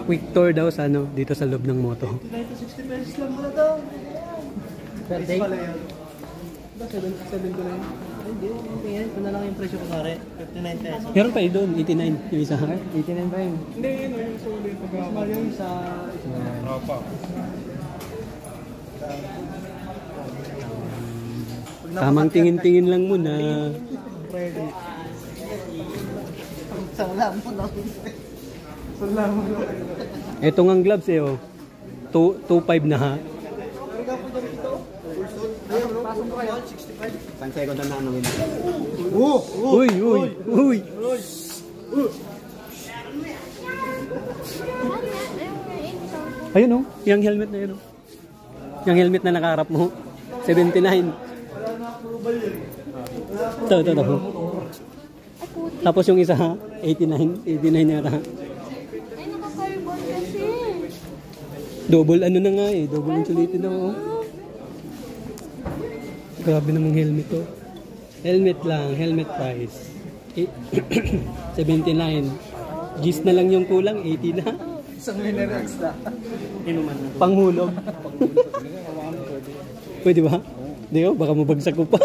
Quick tour daw sa ano, dito sa loob ng moto. 60 pesos lang muna daw. Per day? 7 ko na yun. Hindi, ito na lang yung presyo ko pare. 59 pesos. Meron pa doon, 89 yung isa. 89 pa yun. Hindi, yun yung sulit. Mas yung sa... Ropa. Tamang tingin-tingin lang muna. Ready. Salam po na. Salam po na. Ito ngang gloves eh oh. 2.5 na ha. Isang second na ano yun. Uy, uy, uy. Ayun oh, yung helmet na yun oh. Yung helmet na nakaharap mo. 79. Ito. Tapos yung isa ha, 89 yata. Ay, naka-carbon kasi. Double ano na nga eh, double insulated na oh. Grabe namang helmet to. Helmet lang, helmet price. 79. Gis na lang yung kulang, 80 na. Isang minerals na. Inuman na. Panghulog. Pwede ba? Hindi oh, baka mabagsak ko pa.